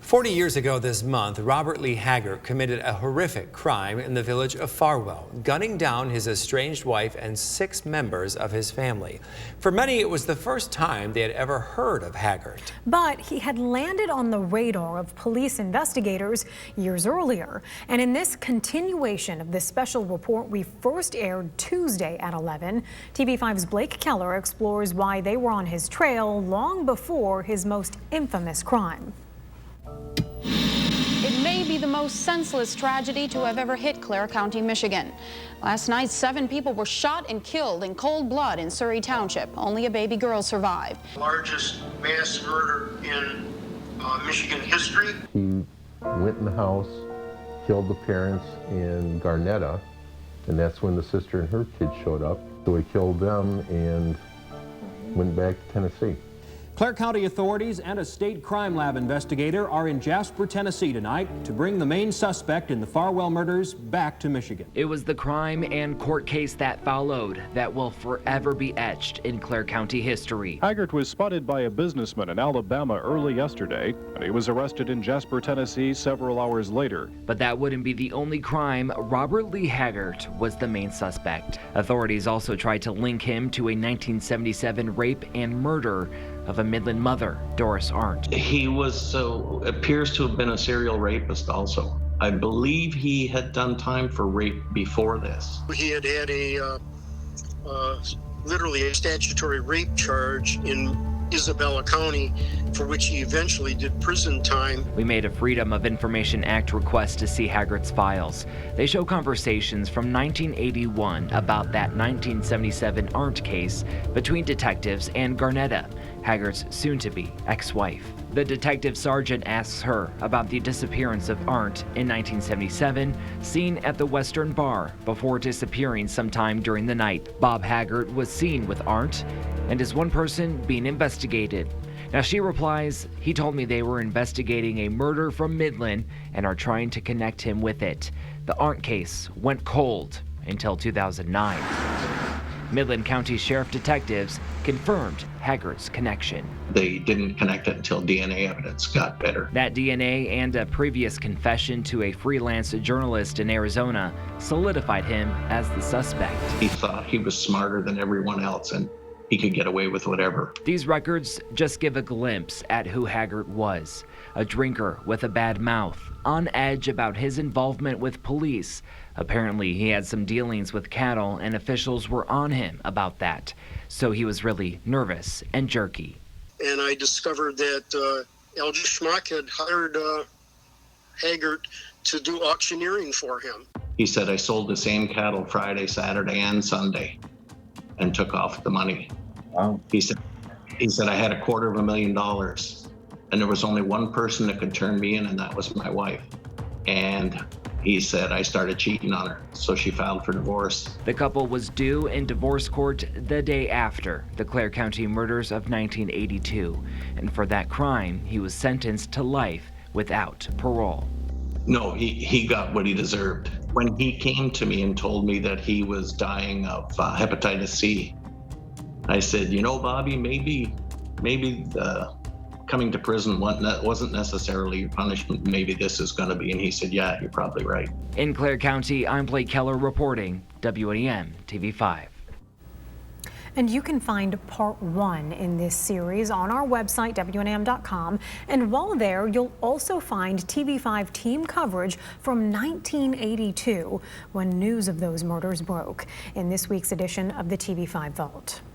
40 years ago this month, Robert Lee Haggart committed a horrific crime in the village of Farwell, gunning down his estranged wife and 6 members of his family. For many, it was the first time they had ever heard of Haggart. But he had landed on the radar of police investigators years earlier. And in this continuation of this special report we first aired Tuesday at 11, TV5's Blake Keller explores why they were on his trail long before his most infamous crime. It may be the most senseless tragedy to have ever hit Clare County, Michigan. Last night, 7 people were shot and killed in cold blood in Surrey Township. Only a baby girl survived. Largest mass murder in Michigan history. He went in the house, killed the parents in Garnetta, and that's when the sister and her kids showed up. So he killed them and went back to Tennessee. Clare County authorities and a state crime lab investigator are in Jasper, Tennessee tonight to bring the main suspect in the Farwell murders back to Michigan. It was the crime and court case that followed that will forever be etched in Clare County history. Haggart was spotted by a businessman in Alabama early yesterday, and he was arrested in Jasper, Tennessee several hours later. But that wouldn't be the only crime. Robert Lee Haggart was the main suspect. Authorities also tried to link him to a 1977 rape and murder of a Midland mother, Doris Arndt. He appears to have been a serial rapist also. I believe he had done time for rape before this. He had literally a statutory rape charge in Isabella County, for which he eventually did prison time. We made a Freedom of Information Act request to see Haggart's files. They show conversations from 1981 about that 1977 Arndt case between detectives and Garnetta, Haggart's soon-to-be ex-wife. The detective sergeant asks her about the disappearance of Arndt in 1977, seen at the Western Bar before disappearing sometime during the night. Bob Haggart was seen with Arndt and is one person being investigated. Now she replies, "He told me they were investigating a murder from Midland and are trying to connect him with it." The Arndt case went cold until 2009. Midland County Sheriff detectives confirmed Haggart's connection. They didn't connect it until DNA evidence got better. That DNA and a previous confession to a freelance journalist in Arizona solidified him as the suspect. He thought he was smarter than everyone else and he could get away with whatever. These records just give a glimpse at who Haggart was. A drinker with a bad mouth, on edge about his involvement with police. Apparently, he had some dealings with cattle and officials were on him about that. So he was really nervous and jerky. And I discovered that L.J. Schmuck had hired Haggart to do auctioneering for him. He said, "I sold the same cattle Friday, Saturday, and Sunday and took off the money." Wow. He said, "I had $250,000 and there was only one person that could turn me in, and that was my wife." And he said, "I started cheating on her, so she filed for divorce." The couple was due in divorce court the day after the Clare County murders of 1982. And for that crime, he was sentenced to life without parole. No, he got what he deserved. When he came to me and told me that he was dying of hepatitis C, I said, "You know, Bobby, maybe coming to prison wasn't necessarily your punishment. Maybe this is going to be." And he said, "Yeah, you're probably right." In Clare County, I'm Blake Keller reporting, WNEMTV5. And you can find part 1 in this series on our website, WNEM.com. And while there, you'll also find TV5 team coverage from 1982 when news of those murders broke in this week's edition of the TV5 Vault.